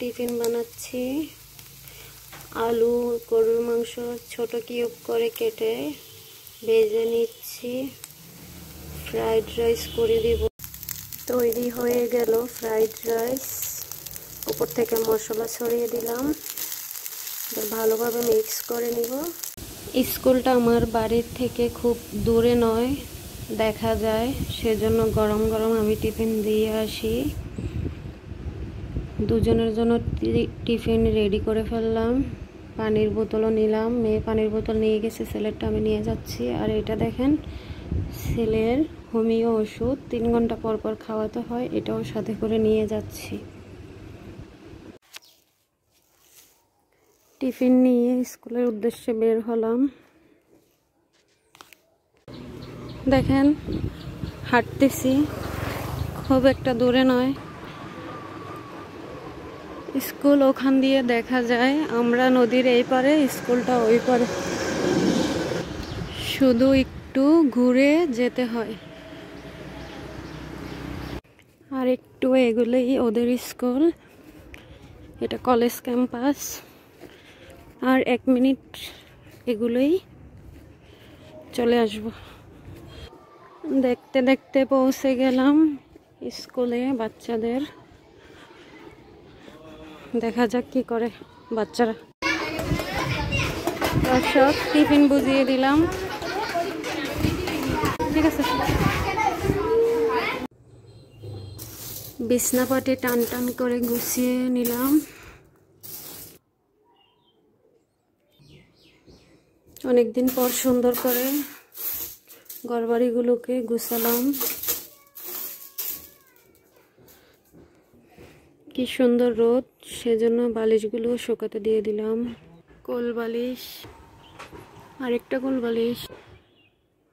Tiffin বানাচ্ছি। আলু, গরুর মাংস ছোট কিউব করে কেটে ভেজে নিচ্ছি। ফ্রাইড রাইস করে দিব। তৈরি হয়ে গেল ফ্রাইড রাইস। উপর থেকে মশলা ছড়িয়ে দিলাম, ভালোভাবে মিক্স করে নিব। স্কুলটা আমার বাড়ির থেকে খুব দূরে নয়, দেখা যায়, সেজন্য গরম গরম আমি টিফিন দিয়ে আসি। দুজনের জন্য টিফিন রেডি করে ফেললাম। পানির বোতলও নিলাম, মেয়ে পানির বোতল নিয়ে গেছে, ছেলেরটা আমি নিয়ে যাচ্ছি। আর এটা দেখেন ছেলের হোমিও ওষুধ, 3 ঘন্টা পর পর খাওয়াতে হয়, এটাও সাথে করে নিয়ে যাচ্ছি। টিফিন নিয়ে স্কুলের উদ্দেশ্যে বের হলাম। দেখেন হাঁটতেছি, খুব একটা দূরে নয়। স্কুল ওখান দিয়ে দেখা যায়, আমরা নদীর এই পারে, স্কুলটা ওই পারে, শুধু একটু ঘুরে যেতে হয়। আর একটু এগুলোই ওদের স্কুল, এটা কলেজ ক্যাম্পাস। আর 1 মিনিট এগুলোই চলে আসব। দেখতে দেখতে পৌঁছে গেলাম স্কুলে বাচ্চাদের। দেখা যাক কি করে বাচ্চারা। সব টিফিন বুঝিয়ে দিলাম, ঠিক আছে। বিছনাপাটি টান টান করে গুছিয়ে নিলাম। অনেকদিন পর সুন্দর করে ঘরবাড়িগুলোকে গুছালাম। কি সুন্দর রোদ, সেজন্য বালিশগুলো শুকাতে দিয়ে দিলাম। কোল বালিশ, আরেকটা কোল বালিশ,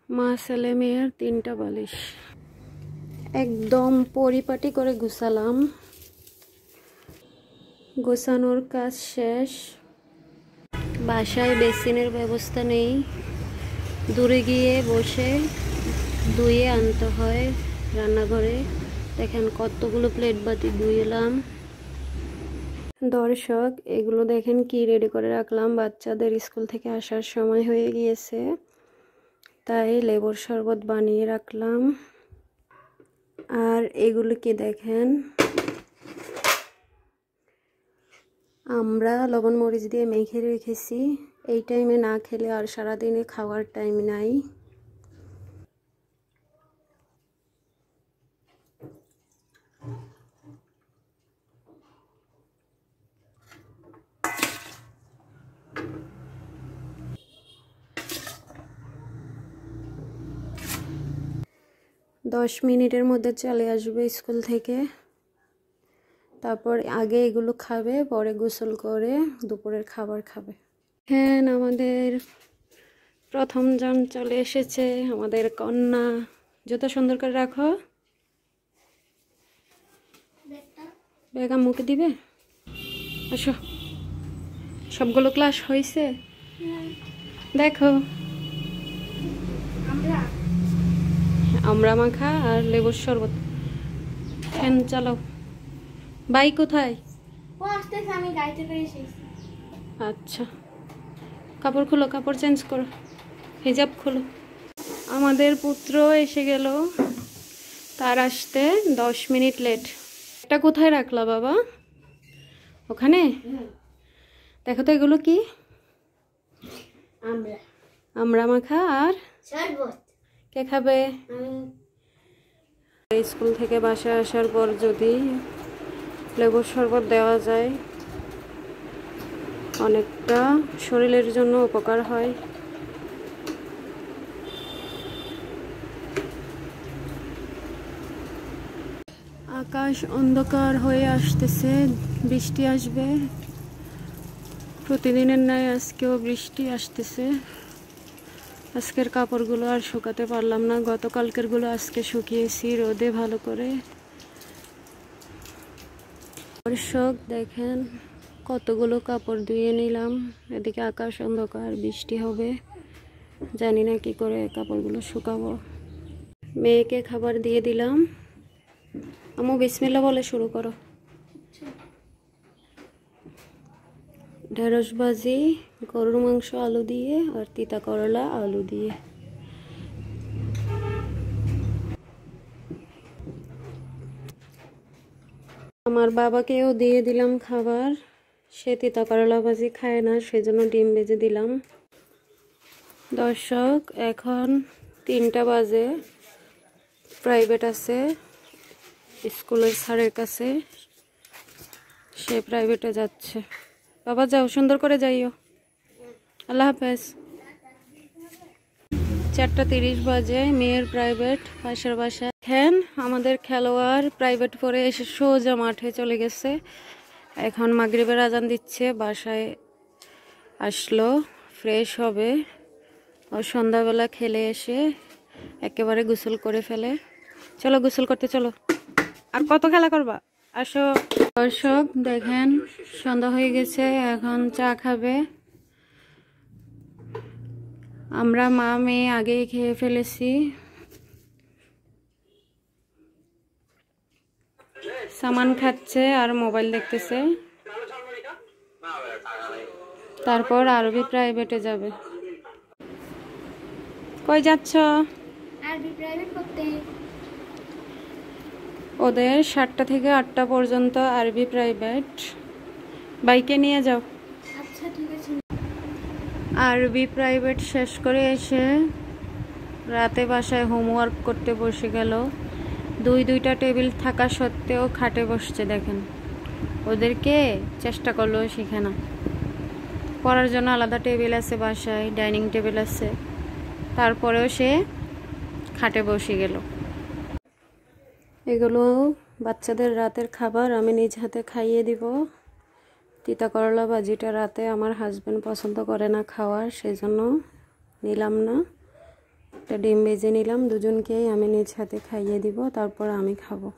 মা ছেলে মেয়ের 3টা বালিশ। একদম পরিপাটি করে গুছালাম। গোছানোর কাজ শেষ। বাসায় বেসিনের ব্যবস্থা নেই, দূরে গিয়ে বসে ধুয়ে আনতে হয় রান্নাঘরে। দেখেন কতগুলো প্লেট বাটি ধুইলাম। দর্শক, এগুলো দেখেন কি রেডি করে রাখলাম। বাচ্চাদের স্কুল থেকে আসার সময় হয়ে গিয়েছে, তাই লেবুর শরবত বানিয়ে রাখলাম। আর এগুলো কি দেখেন, আমরা লবণ মরিচ দিয়ে মেখে রেখেছি। এই টাইমে না খেলে আর সারাদিনে খাওয়ার টাইম নাই। দশ মিনিটের মধ্যে চলে আসবে স্কুল থেকে। তারপর আগে এগুলো খাবে, পরে গোসল করে দুপুরের খাবার খাবে। হ্যাঁ, আমাদের প্রথম জন চলে এসেছে, আমাদের কন্যা। যত সুন্দর করে রাখো, ব্যাগ আম্মুকে দিবে। আসো, সবগুলো ক্লাস হয়েছে দেখো। আমরা মাখা আর লেবুর শরবত। ফ্যান চালাও। বাই কোথায়? আচ্ছা, কাপড় খুলো, কাপড় চেঞ্জ করো, হিজাব খুলো। আমাদের পুত্র এসে গেল, তার আসতে 10 মিনিট লেট। এটা কোথায় রাখলা বাবা? ওখানে। দেখো তো এগুলো কি? আমরা মাখা আর কে খাবে? স্কুল থেকে বাসায় আসার পর যদি লেবুর শরবত দেওয়া যায়, অনেকটা শরীরের জন্য উপকার হয়। আকাশ অন্ধকার হয়ে আসতেছে, বৃষ্টি আসবে। প্রতিদিনের ন্যায় আজকেও বৃষ্টি আসতেছে। আজকের কাপড়গুলো আর শুকাতে পারলাম না, গতকালকেরগুলো আজকে শুকিয়েছি রোদে ভালো করে। দর্শক দেখেন কতগুলো কাপড় ধুয়ে নিলাম। এদিকে আকাশ অন্ধকার, বৃষ্টি হবে, জানি না কি করে কাপড়গুলো শুকাবো। মেয়েকে খাবার দিয়ে দিলাম। আম্মু বিসমিল্লাহ বলে শুরু করো। ঢেঁড়স ভাজি, গরুর মাংস আলু দিয়ে, আর তিতা করলা আলু দিয়ে। আমার বাবাকেও দিয়ে দিলাম খাবার। সে তিতা করলা ভাজি খায় না, সেজন্য ডিম ভেজে দিলাম। দর্শক, এখন 3টা বাজে। প্রাইভেট আছে স্কুলের স্যারের কাছে, সে প্রাইভেটে যাচ্ছে। বাবা যাও, সুন্দর করে যাইও। আল্লাহ হাফেজ। 4:30 বাজে, মেয়ের প্রাইভেট পাশের বাসায়। দেখেন আমাদের খেলোয়াড় প্রাইভেট পড়ে এসে সোজা মাঠে চলে গেছে। এখন মাগরিবের আজান দিচ্ছে, বাসায় আসলো, ফ্রেশ হবে। ও সন্ধ্যাবেলা খেলে এসে একেবারে গোসল করে ফেলে। চলো গোসল করতে চলো। আর কত খেলা করবা, আসো। দর্শক দেখেন সন্ধ্যা হয়ে গেছে, এখন চা খাবে। আমরা মা মেয়ে আগেই খেয়ে ফেলেছি। সামান খাচ্ছে আর মোবাইল দেখতেছে। তারপর আরবি প্রাইভেটে যাবে। কই যাচ্ছ? আরবি প্রাইভেট করতে। ওদের 7টা থেকে 8টা পর্যন্ত আরবি প্রাইভেট। বাইকে নিয়ে যাও। আচ্ছা ঠিক আছে। আরবি প্রাইভেট শেষ করে এসে রাতে বাসায় হোমওয়ার্ক করতে বসে গেল। দুইটা টেবিল থাকা সত্ত্বেও খাটে বসছে। দেখেন, ওদেরকে চেষ্টা করলো শিখে না। পড়ার জন্য আলাদা টেবিল আছে বাসায়, ডাইনিং টেবিল আছে, তারপরেও সে খাটে বসে গেল। এগুলো বাচ্চাদের রাতের খাবার, আমি নিজ হাতে খাইয়ে দিব। তিতা করলা ভাজিটা রাতে আমার হাজবেন্ড পছন্দ করে না খাওয়ার, সেজন্য নিলাম না। একটা ডিম ভেজে নিলাম, দুজনকেই আমি নিজ হাতে খাইয়ে দিব, তারপর আমি খাবো।